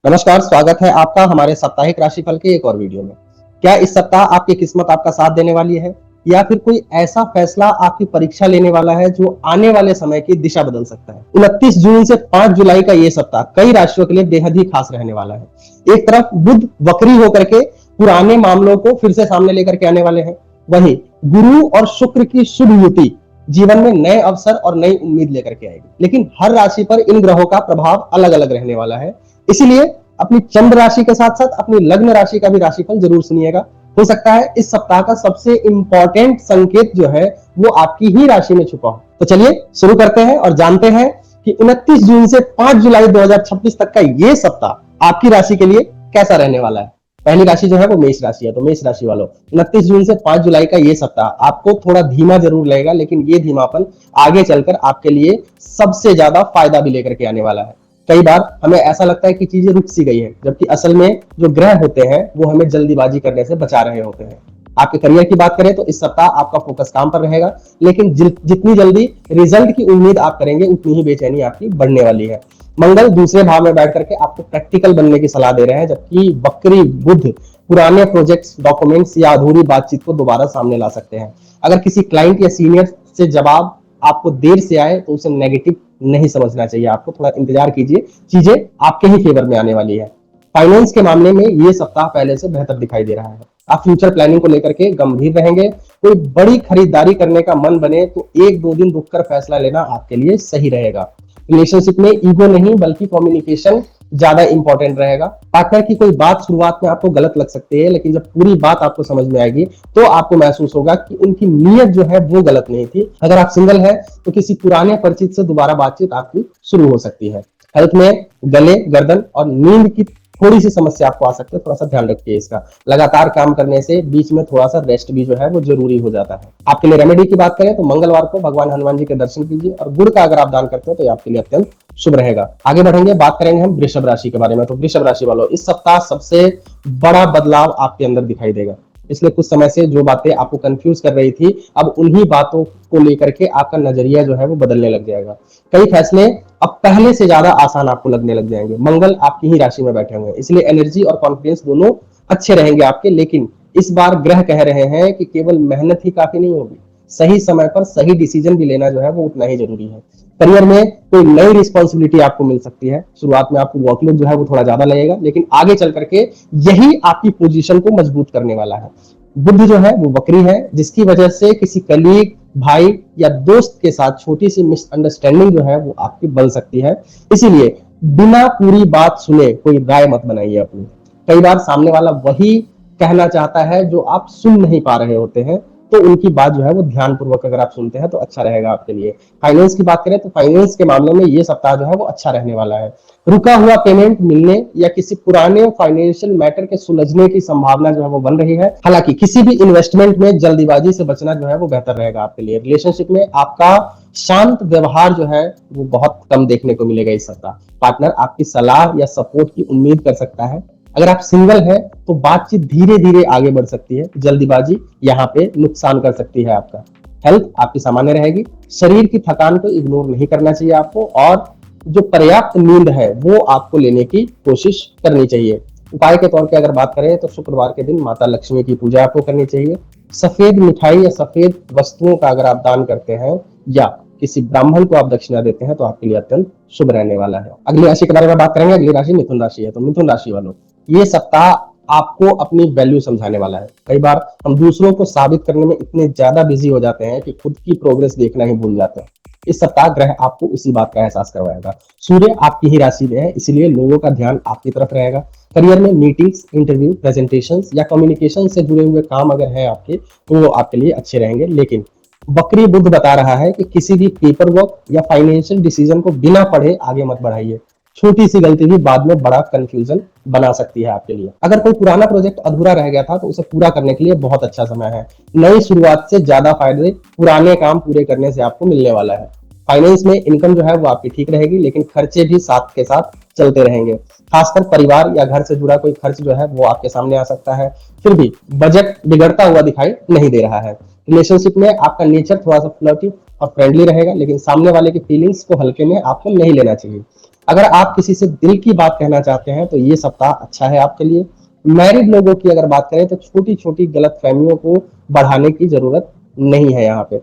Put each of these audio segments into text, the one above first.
नमस्कार, स्वागत है आपका हमारे साप्ताहिक राशिफल के एक और वीडियो में। क्या इस सप्ताह आपकी किस्मत आपका साथ देने वाली है या फिर कोई ऐसा फैसला आपकी परीक्षा लेने वाला है जो आने वाले समय की दिशा बदल सकता है। 29 जून से 5 जुलाई का ये सप्ताह कई राशियों के लिए बेहद ही खास रहने वाला है। एक तरफ बुध वक्री होकर के पुराने मामलों को फिर से सामने लेकर के आने वाले हैं, वहीं गुरु और शुक्र की शुभ युति जीवन में नए अवसर और नई उम्मीद लेकर के आएगी। लेकिन हर राशि पर इन ग्रहों का प्रभाव अलग अलग रहने वाला है, इसलिए अपनी चंद्र राशि के साथ साथ अपनी लग्न राशि का भी राशिफल जरूर सुनिएगा। हो सकता है इस सप्ताह का सबसे इंपॉर्टेंट संकेत जो है वो आपकी ही राशि में छुपा हो। तो चलिए शुरू करते हैं और जानते हैं कि 29 जून से 5 जुलाई 2026 तक का ये सप्ताह आपकी राशि के लिए कैसा रहने वाला है। पहली राशि जो है वो मेष राशि है। तो मेष राशि वालों, 29 जून से 5 जुलाई का ये सप्ताह आपको थोड़ा धीमा जरूर लगेगा, लेकिन ये धीमापन आगे चलकर आपके लिए सबसे ज्यादा फायदा भी लेकर के आने वाला है। कई बार हमें ऐसा लगता है कि चीजें रुक सी गई है, जबकि असल में जो ग्रह होते हैं वो हमें जल्दीबाजी करने से बचा रहे होते हैं। आपके करियर की बात करें तो इस सप्ताह आपका फोकस काम पर रहेगा, लेकिन जितनी जल्दी रिजल्ट की उम्मीद आप करेंगे उतनी ही बेचैनी आपकी बढ़ने वाली है। मंगल दूसरे भाव में बैठ करके आपको प्रैक्टिकल बनने की सलाह दे रहे हैं, जबकि वक्री बुध पुराने प्रोजेक्ट्स, डॉक्यूमेंट्स या अधूरी बातचीत को दोबारा सामने ला सकते हैं। अगर किसी क्लाइंट या सीनियर से जवाब आपको देर से आए तो उसे नेगेटिव नहीं समझना चाहिए, आपको थोड़ा इंतजार कीजिए, चीजें आपके ही फेवर में आने वाली है। फाइनेंस के मामले में ये सप्ताह पहले से बेहतर दिखाई दे रहा है। आप फ्यूचर प्लानिंग को लेकर के गंभीर रहेंगे। कोई बड़ी खरीदारी करने का मन बने तो 1-2 दिन रुककर फैसला लेना आपके लिए सही रहेगा। रिलेशनशिप में ईगो नहीं बल्कि कम्युनिकेशन ज्यादा इंपॉर्टेंट रहेगा। पार्टनर की कोई बात शुरुआत में आपको गलत लग सकती है, लेकिन जब पूरी बात आपको समझ में आएगी तो आपको महसूस होगा कि उनकी नीयत जो है वो गलत नहीं थी। अगर आप सिंगल है तो किसी पुराने परिचित से दोबारा बातचीत आपकी शुरू हो सकती है। हेल्थ में गले, गर्दन और नींद की थोड़ी सी समस्या आपको आ सकती है, थोड़ा सा ध्यान रखिए इसका। लगातार काम करने से बीच में थोड़ा सा रेस्ट भी जो है वो जरूरी हो जाता है। आपके लिए रेमेडी की बात करें तो मंगलवार को भगवान हनुमान जी के दर्शन कीजिए और गुड़ का अगर आप दान करते हो तो ये आपके लिए अत्यंत शुभ रहेगा। आगे बढ़ेंगे, बात करेंगे हम वृषभ राशि के बारे में। तो वृषभ राशि वालों, इस सप्ताह सबसे बड़ा बदलाव आपके अंदर दिखाई देगा। पिछले कुछ समय से जो बातें आपको कंफ्यूज कर रही थी, अब उन्हीं बातों को लेकर के आपका नजरिया जो है वो बदलने लग जाएगा। कई फैसले अब पहले से ज्यादा आसान आपको लगने लग जाएंगे। मंगल आपकी ही राशि में बैठे होंगे, इसलिए एनर्जी और कॉन्फिडेंस दोनों अच्छे रहेंगे आपके। लेकिन इस बार ग्रह कह रहे हैं कि केवल मेहनत ही काफी नहीं होगी, सही समय पर सही डिसीजन भी लेना जो है वो उतना ही जरूरी है। करियर में कोई नई रिस्पॉन्सिबिलिटी आपको मिल सकती है। शुरुआत में आपको वर्कलोड जो है वो थोड़ा ज्यादा लगेगा, लेकिन आगे चल करके यही आपकी पोजीशन को मजबूत करने वाला है। बुद्ध जो है वो वक्री है, जिसकी वजह से किसी कलीग, भाई या दोस्त के साथ छोटी सी मिसअंडरस्टैंडिंग जो है वो आपकी बन सकती है। इसीलिए बिना पूरी बात सुने कोई राय मत बनाइए अपनी। कई बार सामने वाला वही कहना चाहता है जो आप सुन नहीं पा रहे होते हैं, तो उनकी बात जो है वो ध्यानपूर्वक अगर आप सुनते हैं तो अच्छा रहेगा आपके लिए। फाइनेंस की बात करें तो फाइनेंस के मामले में ये सप्ताह जो है वो अच्छा रहने वाला है। रुका हुआ पेमेंट मिलने या किसी पुराने फाइनेंशियल मैटर के सुलझने की संभावना जो है वो बन रही है। हालांकि किसी भी इन्वेस्टमेंट में जल्दीबाजी से बचना जो है वो बेहतर रहेगा आपके लिए। रिलेशनशिप में आपका शांत व्यवहार जो है वो बहुत कम देखने को मिलेगा इस सप्ताह। पार्टनर आपकी सलाह या सपोर्ट की उम्मीद कर सकता है। अगर आप सिंगल है तो बातचीत धीरे धीरे आगे बढ़ सकती है, जल्दीबाजी यहाँ पे नुकसान कर सकती है आपका। हेल्थ आपकी सामान्य रहेगी। शरीर की थकान को इग्नोर नहीं करना चाहिए आपको, और जो पर्याप्त नींद है वो आपको लेने की कोशिश करनी चाहिए। उपाय के तौर पे अगर बात करें तो शुक्रवार के दिन माता लक्ष्मी की पूजा आपको करनी चाहिए। सफेद मिठाई या सफेद वस्तुओं का अगर आप दान करते हैं या किसी ब्राह्मण को आप दक्षिणा देते हैं तो आपके लिए अत्यंत शुभ रहने वाला है। अगली राशि के बारे में बात करेंगे। अगली राशि मिथुन राशि है। तो मिथुन राशि वालों, ये सप्ताह आपको अपनी वैल्यू समझाने वाला है। कई बार हम दूसरों को साबित करने में इतने ज्यादा बिजी हो जाते हैं कि खुद की प्रोग्रेस देखना ही भूल जाते हैं। इस सप्ताह ग्रह आपको उसी बात का एहसास करवाएगा। सूर्य आपकी ही राशि में है, इसलिए लोगों का ध्यान आपकी तरफ रहेगा। करियर में मीटिंग्स, इंटरव्यू, प्रेजेंटेशंस या कम्युनिकेशन से जुड़े हुए काम अगर है आपके तो वो आपके लिए अच्छे रहेंगे। लेकिन वक्री बुध बता रहा है कि किसी भी पेपर वर्क या फाइनेंशियल डिसीजन को बिना पढ़े आगे मत बढ़ाइए। छोटी सी गलती भी बाद में बड़ा कंफ्यूजन बना सकती है आपके लिए। अगर कोई पुराना प्रोजेक्ट अधूरा रह गया था तो उसे पूरा करने के लिए बहुत अच्छा समय है। नई शुरुआत से ज्यादा फायदे पुराने काम पूरे करने से आपको मिलने वाला है। फाइनेंस में इनकम जो है वो आपकी ठीक रहेगी, लेकिन खर्चे भी साथ के साथ चलते रहेंगे। खासकर परिवार या घर से जुड़ा कोई खर्च जो है वो आपके सामने आ सकता है। फिर भी बजट बिगड़ता हुआ दिखाई नहीं दे रहा है। रिलेशनशिप में आपका नेचर थोड़ा सा फ्लर्टी और फ्रेंडली रहेगा, लेकिन सामने वाले की फीलिंग्स को हल्के में आपको नहीं लेना चाहिए। अगर आप किसी से दिल की बात कहना चाहते हैं तो ये सप्ताह अच्छा है आपके लिए। मैरिड लोगों की अगर बात करें तो छोटी छोटी गलत फहमियों को बढ़ाने की जरूरत नहीं है यहाँ पे।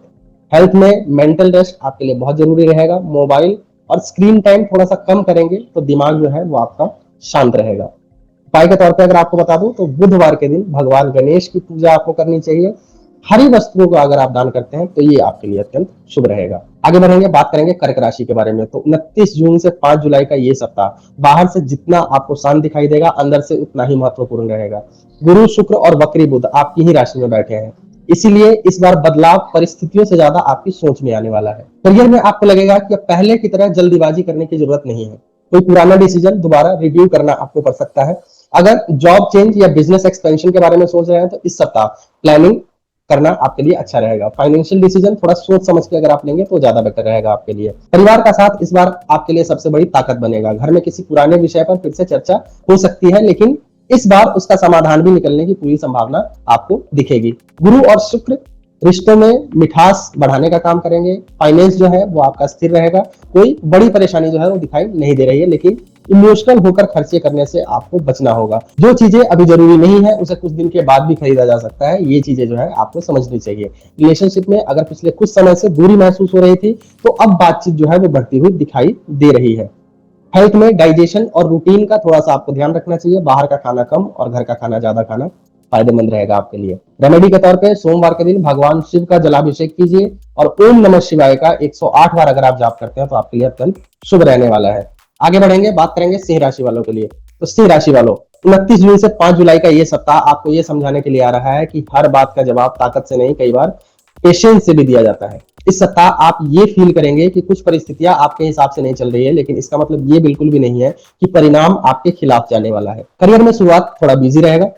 हेल्थ में मेंटल रेस्ट आपके लिए बहुत जरूरी रहेगा। मोबाइल और स्क्रीन टाइम थोड़ा सा कम करेंगे तो दिमाग जो है वो आपका शांत रहेगा। उपाय के तौर पे अगर आपको बता दूं तो बुधवार के दिन भगवान गणेश की पूजा आपको करनी चाहिए। हरी वस्तुओं को अगर आप दान करते हैं तो ये आपके लिए अत्यंत शुभ रहेगा। आगे बढ़ेंगे, बात करेंगे कर्क राशि के बारे में। तो 29 जून से 5 जुलाई का ये सप्ताह बाहर से जितना आपको शांत दिखाई देगा, अंदर से उतना ही महत्वपूर्ण रहेगा। गुरु, शुक्र और वक्री बुध आपकी ही राशि में बैठे हैं, इसीलिए इस बार बदलाव परिस्थितियों से ज्यादा आपकी सोच में आने वाला है। करियर में आपको लगेगा कि अब पहले की तरह जल्दीबाजी करने की जरूरत नहीं है। कोई पुराना डिसीजन दोबारा रिव्यू करना आपको पड़ सकता है। अगर जॉब चेंज या बिजनेस एक्सपेंशन के बारे में सोच रहे हैं तो इस सप्ताह प्लानिंग करना आपके लिए अच्छा रहेगा। फाइनेंशियल डिसीजन थोड़ा सोच समझ के अगर आप लेंगे तो ज्यादा बेटर रहेगा आपके लिए। परिवार का साथ इस बार आपके लिए सबसे बड़ी ताकत बनेगा। घर में किसी पुराने विषय पर फिर से चर्चा हो सकती है, लेकिन इस बार उसका समाधान भी निकलने की पूरी संभावना आपको दिखेगी। गुरु और शुक्र रिश्तों में मिठास बढ़ाने का काम करेंगे। फाइनेंस जो है वो आपका स्थिर रहेगा। कोई बड़ी परेशानी जो है वो दिखाई नहीं दे रही है, लेकिन इमोशनल होकर खर्चे करने से आपको बचना होगा। जो चीजें अभी जरूरी नहीं है उसे कुछ दिन के बाद भी खरीदा जा सकता है, ये चीजें जो है आपको समझनी चाहिए। रिलेशनशिप में अगर पिछले कुछ समय से दूरी महसूस हो रही थी तो अब बातचीत जो है वो बढ़ती हुई दिखाई दे रही है। हेल्थ में डाइजेशन और रूटीन का थोड़ा सा आपको ध्यान रखना चाहिए। बाहर का खाना कम और घर का खाना ज्यादा खाना फायदेमंद रहेगा आपके लिए। रेमेडी के तौर पे सोमवार के दिन भगवान शिव का जलाभिषेक कीजिए और ओम नमः शिवाय का 108 बार अगर आप जाप करते हैं तो आपके लिए अत्यंत शुभ रहने वाला है। आगे बढ़ेंगे, बात करेंगे सिंह राशि वालों के लिए। तो सिंह राशि वालों, 29 जून से 5 जुलाई का ये सप्ताह आपको ये समझाने के लिए आ रहा है कि हर बात का जवाब ताकत से नहीं, कई बार पेशेंस से भी दिया जाता है। इस सप्ताह आप ये फील करेंगे कि कुछ परिस्थितियां आपके हिसाब से नहीं चल रही है, लेकिन इसका मतलब ये बिल्कुल भी नहीं है कि परिणाम आपके खिलाफ जाने वाला है। करियर में शुरुआत थोड़ा बिजी रहेगा।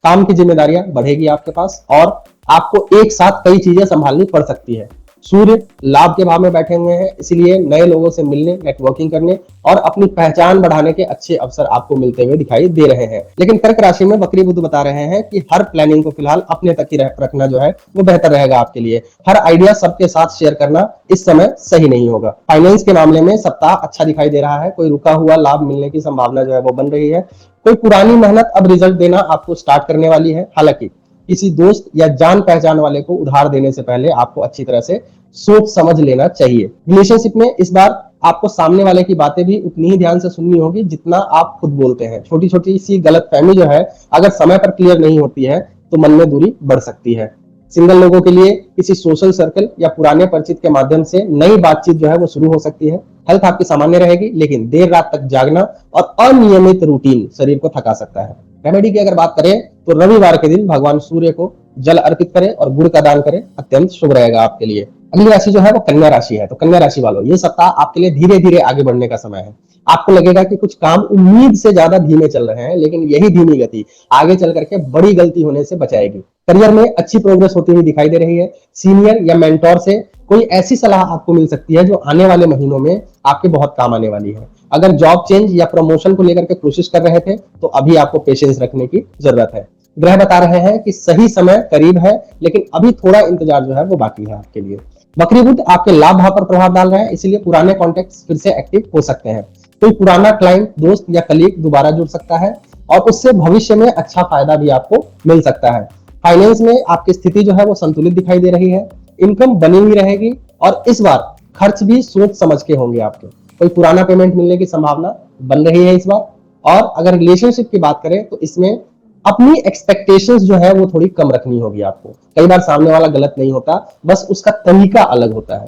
काम की जिम्मेदारियां बढ़ेगी आपके पास और आपको एक साथ कई चीजें संभालनी पड़ सकती है। सूर्य लाभ के भाव में बैठे हुए हैं, इसलिए नए लोगों से मिलने, नेटवर्किंग करने और अपनी पहचान बढ़ाने के अच्छे अवसर आपको मिलते हुए दिखाई दे रहे हैं। लेकिन कर्क राशि में वक्री बुध बता रहे हैं कि हर प्लानिंग को फिलहाल अपने तक ही रखना जो है वो बेहतर रहेगा आपके लिए। हर आइडिया सबके साथ शेयर करना इस समय सही नहीं होगा। फाइनेंस के मामले में सप्ताह अच्छा दिखाई दे रहा है। कोई रुका हुआ लाभ मिलने की संभावना जो है वो बन रही है। कोई पुरानी मेहनत अब रिजल्ट देना आपको स्टार्ट करने वाली है। हालांकि किसी दोस्त या जान पहचान वाले को उधार देने से पहले आपको अच्छी तरह से सोच समझ लेना चाहिए। रिलेशनशिप में इस बार आपको सामने वाले की बातें भी उतनी ही ध्यान से सुननी होगी जितना आप खुद बोलते हैं। छोटी छोटी सी गलतफहमी जो है अगर समय पर क्लियर नहीं होती है तो मन में दूरी बढ़ सकती है। सिंगल लोगों के लिए किसी सोशल सर्कल या पुराने परिचित के माध्यम से नई बातचीत जो है वो शुरू हो सकती है। हेल्थ आपकी सामान्य रहेगी, लेकिन देर रात तक जागना और अनियमित रूटीन शरीर को थका सकता है। रेमेडी की अगर बात करें तो रविवार के दिन भगवान सूर्य को जल अर्पित करें और गुड़ का दान करें, अत्यंत शुभ रहेगा आपके लिए। अगली राशि जो है वो कन्या राशि है। तो कन्या राशि वालों, ये सप्ताह आपके लिए धीरे धीरे आगे बढ़ने का समय है। आपको लगेगा कि कुछ काम उम्मीद से ज्यादा धीमे चल रहे हैं, लेकिन यही धीमी गति आगे चल करके बड़ी गलती होने से बचाएगी। करियर में अच्छी प्रोग्रेस होती हुई दिखाई दे रही है। सीनियर या मेंटोर से कोई ऐसी सलाह आपको मिल सकती है जो आने वाले महीनों में आपके बहुत काम आने वाली है। अगर जॉब चेंज या प्रमोशन को लेकर के कोशिश कर रहे थे तो अभी आपको पेशेंस रखने की जरूरत है। ग्रह बता रहे हैं कि सही समय करीब है, लेकिन अभी थोड़ा इंतजार जो है वो बाकी है आपके लिए। वक्री बुध आपके लाभ भाव पर प्रभाव डाल रहे हैं, इसलिए पुराने कॉन्टेक्ट फिर से एक्टिव हो सकते हैं। कोई पुराना क्लाइंट, दोस्त या कलीग दोबारा जुड़ सकता है और उससे भविष्य में अच्छा फायदा भी आपको मिल सकता है। फाइनेंस में आपकी स्थिति जो है वो संतुलित दिखाई दे रही है। इनकम बनी हुई रहेगी और इस बार खर्च भी सोच समझ के होंगे आपके। कोई पुराना पेमेंट मिलने की संभावना बन रही है इस बार। और अगर रिलेशनशिप की बात करें तो इसमें अपनी एक्सपेक्टेशंस जो है वो थोड़ी कम रखनी होगी आपको। कई बार सामने वाला गलत नहीं होता, बस उसका तरीका अलग होता है।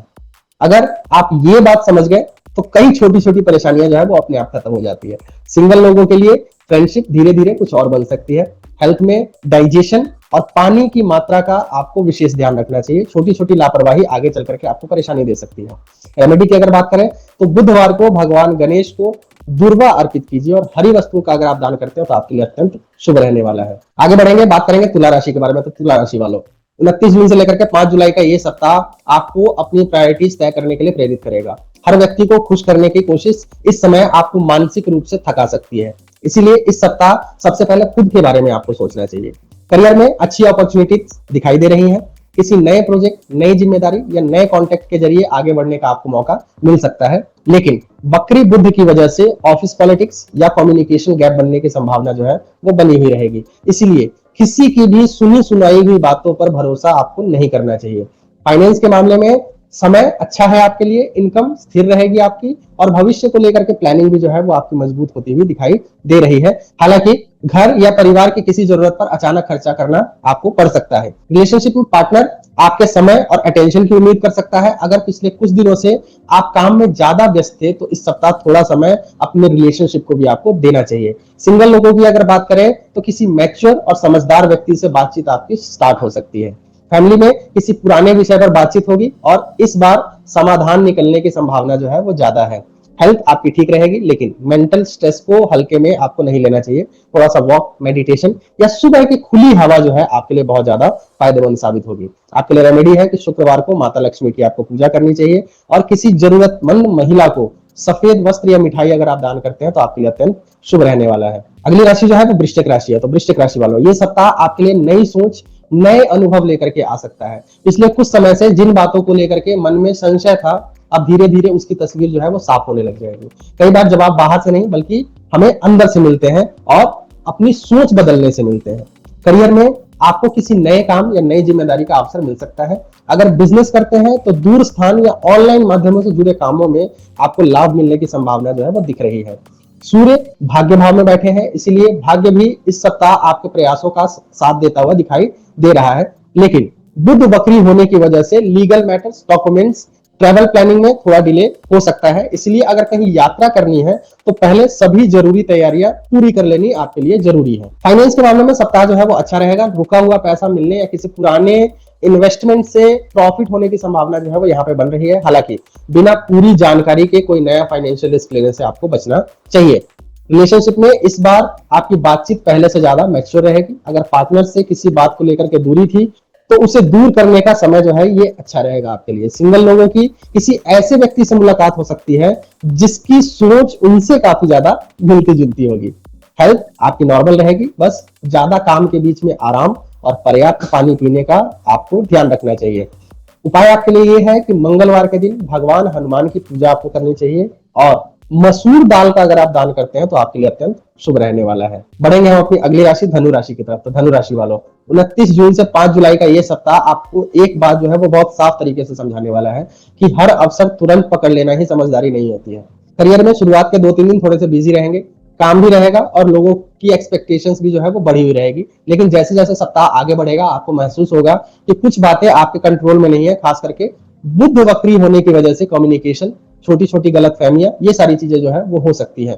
अगर आप ये बात समझ गए तो कई छोटी छोटी परेशानियां जो है वो अपने आप खत्म हो जाती है। सिंगल लोगों के लिए फ्रेंडशिप धीरे धीरे कुछ और बन सकती है। हेल्थ में डाइजेशन और पानी की मात्रा का आपको विशेष ध्यान रखना चाहिए। छोटी छोटी लापरवाही आगे चल करके आपको परेशानी दे सकती है। रेमेडी की अगर बात करें तो बुधवार को भगवान गणेश को दुर्वा अर्पित कीजिए और हरी वस्तु का अगर आप दान करते हो तो आपके लिए अत्यंत शुभ रहने वाला है। आगे बढ़ेंगे, बात करेंगे तुला राशि के बारे में। तो तुला राशि वालों, 29 जून से लेकर के 5 जुलाई का ये सप्ताह आपको अपनी प्रायोरिटीज तय करने के लिए प्रेरित करेगा। हर व्यक्ति को खुश करने की कोशिश इस समय आपको मानसिक रूप से थका सकती है, इसीलिए इस सप्ताह सबसे पहले खुद के बारे में आपको सोचना चाहिए। करियर में अच्छी अपॉर्चुनिटीज दिखाई दे रही हैं। किसी नए प्रोजेक्ट, नई जिम्मेदारी या नए कॉन्टेक्ट के जरिए आगे बढ़ने का आपको मौका मिल सकता है। लेकिन वक्री बुद्ध की वजह से ऑफिस पॉलिटिक्स या कम्युनिकेशन गैप बनने की संभावना जो है वो बनी हुई रहेगी। इसलिए किसी की भी सुनी सुनाई हुई बातों पर भरोसा आपको नहीं करना चाहिए। फाइनेंस के मामले में समय अच्छा है आपके लिए, इनकम स्थिर रहेगी आपकी, और भविष्य को लेकर के प्लानिंग भी जो है वो आपकी मजबूत होती हुई दिखाई दे रही है। हालांकि घर या परिवार की किसी जरूरत पर अचानक खर्चा करना आपको पड़ सकता है। रिलेशनशिप में पार्टनर आपके समय और अटेंशन की उम्मीद कर सकता है। अगर पिछले कुछ दिनों से आप काम में ज्यादा व्यस्त थे तो इस सप्ताह थोड़ा समय अपने रिलेशनशिप को भी आपको देना चाहिए। सिंगल लोगों की अगर बात करें तो किसी मैच्योर और समझदार व्यक्ति से बातचीत आपकी स्टार्ट हो सकती है। फैमिली में किसी पुराने विषय पर बातचीत होगी और इस बार समाधान निकलने की संभावना जो है वो ज्यादा है। हेल्थ आपकी ठीक रहेगी, लेकिन मेंटल स्ट्रेस को हल्के में आपको नहीं लेना चाहिए। थोड़ा सा वॉक, मेडिटेशन या सुबह की खुली हवा जो है आपके लिए बहुत ज्यादा फायदेमंद साबित होगी। आपके लिए रेमेडी है कि शुक्रवार को माता लक्ष्मी की आपको पूजा करनी चाहिए, और किसी जरूरतमंद महिला को सफेद वस्त्र या मिठाई अगर आप दान करते हैं तो आपके लिए अत्यंत शुभ रहने वाला है। अगली राशि जो है वो वृश्चिक राशि है। तो वृश्चिक राशि वालों, ये सप्ताह आपके लिए नई सोच, नए अनुभव लेकर के आ सकता है। पिछले कुछ समय से जिन बातों को लेकर के मन में संशय था, अब धीरे धीरे उसकी तस्वीर जो है वो साफ होने लग जाएगी। कई बार जवाब बाहर से नहीं बल्कि हमें अंदर से मिलते हैं और अपनी सोच बदलने से मिलते हैं। करियर में आपको किसी नए काम या नई जिम्मेदारी का अवसर मिल सकता है। अगर बिजनेस करते हैं तो दूर स्थान या ऑनलाइन माध्यमों से जुड़े कामों में आपको लाभ मिलने की संभावना जो है वो दिख रही है। सूर्य भाग्य भाव में बैठे हैं, इसीलिए भाग्य भी इस सप्ताह आपके प्रयासों का साथ देता हुआ दिखाई दे रहा है। लेकिन बुध वक्री होने की वजह से legal matters, documents, travel planning में थोड़ा डिले हो सकता है। इसलिए अगर कहीं यात्रा करनी है तो पहले सभी जरूरी तैयारियां पूरी कर लेनी आपके लिए जरूरी है। फाइनेंस के मामले में सप्ताह जो है वो अच्छा रहेगा। रुका हुआ पैसा मिलने या किसी पुराने इन्वेस्टमेंट से प्रॉफिट होने की संभावना जो है वो यहाँ पे बन रही है। हालांकि बिना पूरी जानकारी के कोई नया फाइनेंशियल रिस्क लेने से आपको बचना चाहिए। रिलेशनशिप में इस बार आपकी बातचीत पहले से ज्यादा मैच्योर रहेगी। अगर पार्टनर से किसी बात को लेकर के दूरी थी तो उसे दूर करने का समय जो है ये अच्छा रहेगा आपके लिए। सिंगल लोगों की किसी ऐसे व्यक्ति से मुलाकात हो सकती है जिसकी सोच उनसे काफी ज्यादा मिलती जुलती होगी। हेल्थ आपकी नॉर्मल रहेगी, बस ज्यादा काम के बीच में आराम और पर्याप्त पानी पीने का आपको ध्यान रखना चाहिए। उपाय आपके लिए ये है कि मंगलवार के दिन भगवान हनुमान की पूजा आपको करनी चाहिए, और मसूर दाल का अगर आप दान करते हैं तो आपके लिए अत्यंत शुभ रहने वाला है। बढ़ेंगे हम अपनी अगली राशि धनु राशि की तरफ। तो धनु राशि वालों, 29 जून से 5 जुलाई का ये सप्ताह आपको एक बात जो है वो बहुत साफ तरीके से समझाने वाला है कि हर अवसर तुरंत पकड़ लेना ही समझदारी नहीं होती है। करियर में शुरुआत के 2-3 दिन थोड़े से बिजी रहेंगे, काम भी रहेगा और लोगों की एक्सपेक्टेशंस भी जो है वो बढ़ी हुई रहेगी। लेकिन जैसे जैसे सप्ताह आगे बढ़ेगा आपको महसूस होगा कि कुछ बातें आपके कंट्रोल में नहीं है। खास करके बुध वक्री होने की वजह से कम्युनिकेशन, छोटी छोटी गलतफहमियां, ये सारी चीजें जो है वो हो सकती है।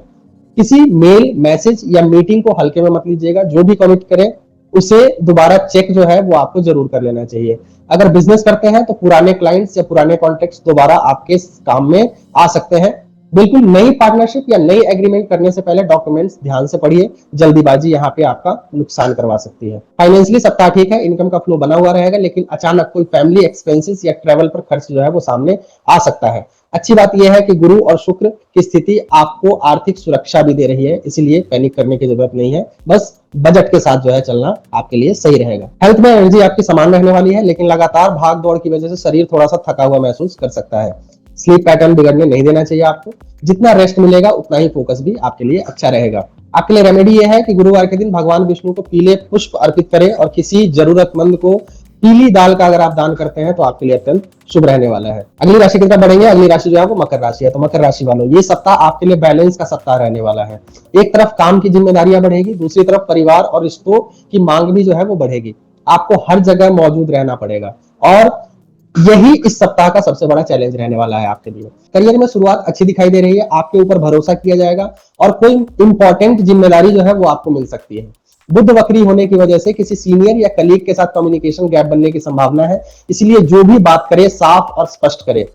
किसी मेल, मैसेज या मीटिंग को हल्के में मत लीजिएगा। जो भी कमिट करें उसे दोबारा चेक जो है वो आपको जरूर कर लेना चाहिए। अगर बिजनेस करते हैं तो पुराने क्लाइंट्स या पुराने कॉन्टेक्ट्स दोबारा आपके काम में आ सकते हैं। बिल्कुल नई पार्टनरशिप या नई एग्रीमेंट करने से पहले डॉक्यूमेंट्स ध्यान से पढ़िए। जल्दीबाजी यहाँ पे आपका नुकसान करवा सकती है। फाइनेंशियली सप्ताह ठीक है, इनकम का फ्लो बना हुआ रहेगा, लेकिन अचानक कोई फैमिली एक्सपेंसेस या ट्रेवल पर खर्च जो है वो सामने आ सकता है। अच्छी बात यह है कि गुरु और शुक्र की स्थिति आपको आर्थिक सुरक्षा भी दे रही है, इसलिए पैनिक करने की जरूरत नहीं है। बस बजट के साथ जो है चलना आपके लिए सही रहेगा। हेल्थ में एनर्जी आपकी समान रहने वाली है, लेकिन लगातार भाग दौड़ की वजह से शरीर थोड़ा सा थका हुआ महसूस कर सकता है। स्लीप पैटर्न बिगड़ने नहीं देना चाहिए आपको। जितना रेस्ट मिलेगा उतना ही फोकस भी आपके लिए अच्छा रहेगा। आपके लिए रेमेडी यह है कि गुरुवार के दिन भगवान विष्णु को पीले पुष्प अर्पित करें, और किसी जरूरतमंद को पीली दाल का अगर आप दान करते हैं तो आपके लिए अत्यंत शुभ रहने वाला है। अगली राशि की तरफ बढ़ेंगे। अगली राशि जो है वो मकर राशि है। तो मकर राशि वालों, ये सप्ताह आपके लिए बैलेंस का सप्ताह रहने वाला है। एक तरफ काम की जिम्मेदारियां बढ़ेगी, दूसरी तरफ परिवार और रिश्तों की मांग भी जो है वो बढ़ेगी। आपको हर जगह मौजूद रहना पड़ेगा, और यही इस सप्ताह का सबसे बड़ा चैलेंज रहने वाला है आपके लिए। करियर में शुरुआत अच्छी दिखाई दे रही है, आपके ऊपर भरोसा किया जाएगा और कोई इंपॉर्टेंट जिम्मेदारी जो है वो आपको मिल सकती है। बुध वक्री होने की वजह से किसी सीनियर या कलीग के साथ कम्युनिकेशन गैप बनने की संभावना है, इसलिए जो भी बात करे साफ और स्पष्ट करे।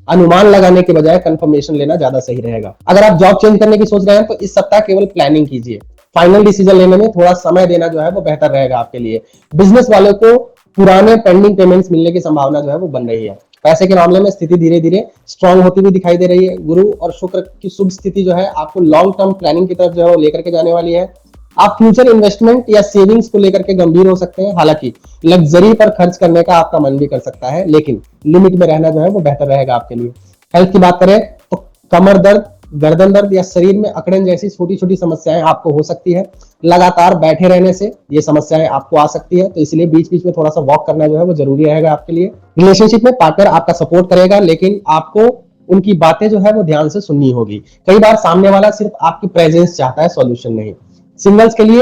अनुमान लगाने के बजाय कंफर्मेशन लेना ज्यादा सही रहेगा। अगर आप जॉब चेंज करने की सोच रहे हैं तो इस सप्ताह केवल प्लानिंग कीजिए। फाइनल डिसीजन लेने में थोड़ा समय देना जो है वो बेहतर रहेगा आपके लिए। बिजनेस वाले को पुराने पेंडिंग पेमेंट्स मिलने की संभावना जो है वो बन रही है। पैसे के मामले में स्थिति धीरे धीरे स्ट्रांग होती हुई दिखाई दे रही है। गुरु और शुक्र की शुभ स्थिति जो है आपको लॉन्ग टर्म प्लानिंग की तरफ जो है वो लेकर के जाने वाली है। आप फ्यूचर इन्वेस्टमेंट या सेविंग्स को लेकर के गंभीर हो सकते हैं। हालांकि लग्जरी पर खर्च करने का आपका मन भी कर सकता है, लेकिन लिमिट में रहना जो है वो बेहतर रहेगा आपके लिए। हेल्थ की बात करें तो कमर दर्द, गर्दन दर्द या शरीर में अकड़न जैसी छोटी छोटी समस्याएं आपको हो सकती है। लगातार बैठे रहने से ये समस्याएं आपको आ सकती है, तो इसलिए बीच बीच में थोड़ा सा वॉक करना जो है वो जरूरी रहेगा आपके लिए। रिलेशनशिप में पार्टनर आपका सपोर्ट करेगा, लेकिन आपको उनकी बातें जो है वो ध्यान से सुननी होगी। कई बार सामने वाला सिर्फ आपकी प्रेजेंस चाहता है, सॉल्यूशन नहीं। सिंगल्स के लिए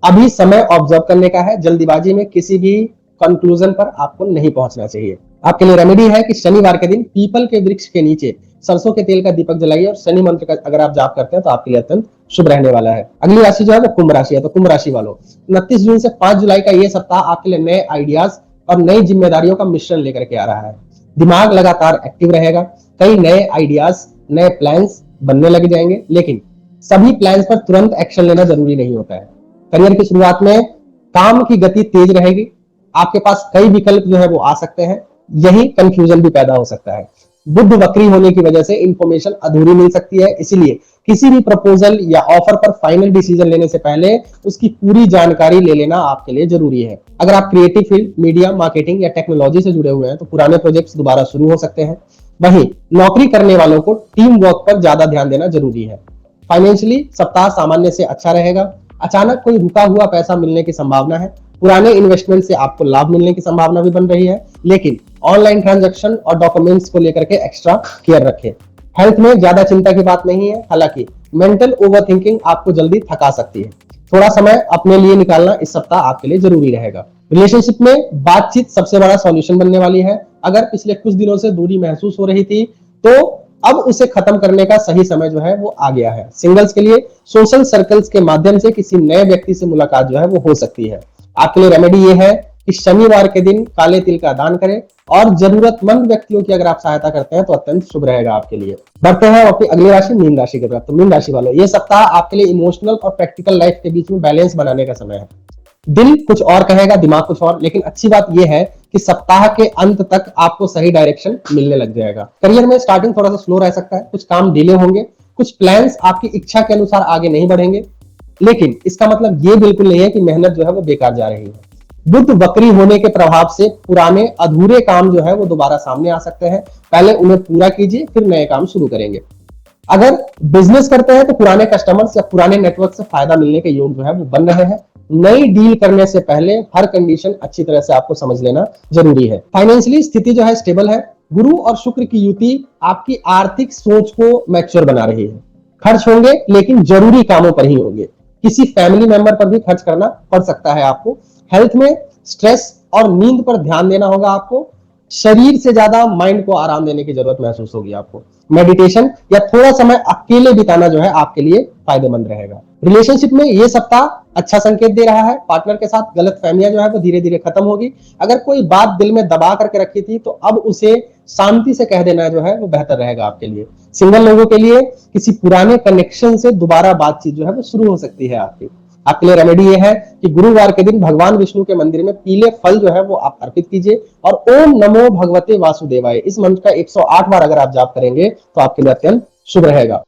अभी समय ऑब्जर्व करने का है, जल्दीबाजी में किसी भी कंक्लूजन पर आपको नहीं पहुंचना चाहिए। आपके लिए रेमेडी है कि शनिवार के दिन पीपल के वृक्ष के नीचे सरसों के तेल का दीपक जलाइए और शनि मंत्र का अगर आप जाप करते हैं तो आपके लिए अत्यंत शुभ रहने वाला है। अगली राशि जो है वो कुंभ राशि है। तो कुंभ राशि वालों, 29 जून से 5 जुलाई का ये सप्ताह आपके लिए नए आइडियाज और नई जिम्मेदारियों का मिश्रण लेकर के आ रहा है। दिमाग लगातार एक्टिव रहेगा, कई नए आइडियाज, नए प्लान्स बनने लग जाएंगे, लेकिन सभी प्लान्स पर तुरंत एक्शन लेना जरूरी नहीं होता है। करियर की शुरुआत में काम की गति तेज रहेगी, आपके पास कई विकल्प जो है वो आ सकते हैं, यही कंफ्यूजन भी पैदा हो सकता है। बुद्ध वक्री होने की वजह से इंफॉर्मेशन अधूरी मिल सकती है, इसीलिए किसी भी प्रपोजल या ऑफर पर फाइनल डिसीजन लेने से पहले उसकी पूरी जानकारी ले लेना आपके लिए जरूरी है। अगर आप क्रिएटिव फील्ड, मीडिया, मार्केटिंग या टेक्नोलॉजी से जुड़े हुए हैं तो पुराने प्रोजेक्ट्स दोबारा शुरू हो सकते हैं। वहीं नौकरी करने वालों को टीम वर्क पर ज्यादा ध्यान देना जरूरी है। फाइनेंशियली सप्ताह सामान्य से अच्छा रहेगा। अचानक कोई रुका हुआ पैसा मिलने की संभावना है। पुराने इन्वेस्टमेंट से आपको लाभ मिलने की संभावना भी बन रही है, लेकिन ऑनलाइन ट्रांजैक्शन और डॉक्यूमेंट्स को लेकर के एक्स्ट्रा केयर रखें। हेल्थ में ज्यादा चिंता की बात नहीं है, हालांकि मेंटल ओवरथिंकिंग आपको जल्दी थका सकती है। थोड़ा समय अपने लिए निकालना इस सप्ताह आपके लिए जरूरी रहेगा। रिलेशनशिप में बातचीत सबसे बड़ा सॉल्यूशन बनने वाली है। अगर पिछले कुछ दिनों से दूरी महसूस हो रही थी तो अब उसे खत्म करने का सही समय जो है वो आ गया है। सिंगल्स के लिए सोशल सर्कल्स के माध्यम से किसी नए व्यक्ति से मुलाकात जो है वो हो सकती है। आपके लिए रेमेडी ये है कि शनिवार के दिन काले तिल का दान करें और जरूरतमंद व्यक्तियों की अगर आप सहायता करते हैं तो अत्यंत शुभ रहेगा आपके लिए। बढ़ते हैं अपनी अगली राशि मीन राशि की तरफ। तो मीन राशि वालों, ये सप्ताह आपके लिए इमोशनल और प्रैक्टिकल लाइफ के बीच में बैलेंस बनाने का समय है। दिल कुछ और कहेगा, दिमाग कुछ और, लेकिन अच्छी बात यह है कि सप्ताह के अंत तक आपको सही डायरेक्शन मिलने लग जाएगा। करियर में स्टार्टिंग थोड़ा सा स्लो रह सकता है, कुछ काम डिले होंगे, कुछ प्लान्स आपकी इच्छा के अनुसार आगे नहीं बढ़ेंगे, लेकिन इसका मतलब ये बिल्कुल नहीं है कि मेहनत जो है वो बेकार जा रही है। बुध वक्री होने के प्रभाव से पुराने अधूरे काम जो है वो दोबारा सामने आ सकते हैं। पहले उन्हें पूरा कीजिए, फिर नए काम शुरू करेंगे। अगर बिजनेस करते हैं तो पुराने कस्टमर्स या पुराने नेटवर्क से फायदा मिलने के योग जो है वो बन रहे हैं। नई डील करने से पहले हर कंडीशन अच्छी तरह से आपको समझ लेना जरूरी है। फाइनेंशियली स्थिति जो है स्टेबल है। गुरु और शुक्र की युति आपकी आर्थिक सोच को मैच्योर बना रही है। खर्च होंगे लेकिन जरूरी कामों पर ही होंगे। किसी फैमिली मेंबर पर भी खर्च करना पड़ सकता है आपको। हेल्थ में स्ट्रेस और नींद पर ध्यान देना होगा आपको। शरीर से ज्यादा माइंड को आराम देने की जरूरत महसूस होगी आपको। मेडिटेशन या थोड़ा समय अकेले बिताना जो है आपके लिए फायदेमंद रहेगा। रिलेशनशिप में ये सप्ताह अच्छा संकेत दे रहा है। पार्टनर के साथ गलत फहमियां जो है वो धीरे धीरे खत्म होगी। अगर कोई बात दिल में दबा करके रखी थी तो अब उसे शांति से कह देना जो है वो बेहतर रहेगा आपके लिए। सिंगल लोगों के लिए किसी पुराने कनेक्शन से दोबारा बातचीत जो है वो शुरू हो सकती है आपकी। आपके लिए रेमेडी ये है कि गुरुवार के दिन भगवान विष्णु के मंदिर में पीले फल जो है वो आप अर्पित कीजिए और ओम नमो भगवते वासुदेवाय इस मंत्र का 108 बार अगर आप जाप करेंगे तो आपके लिए अत्यंत शुभ रहेगा।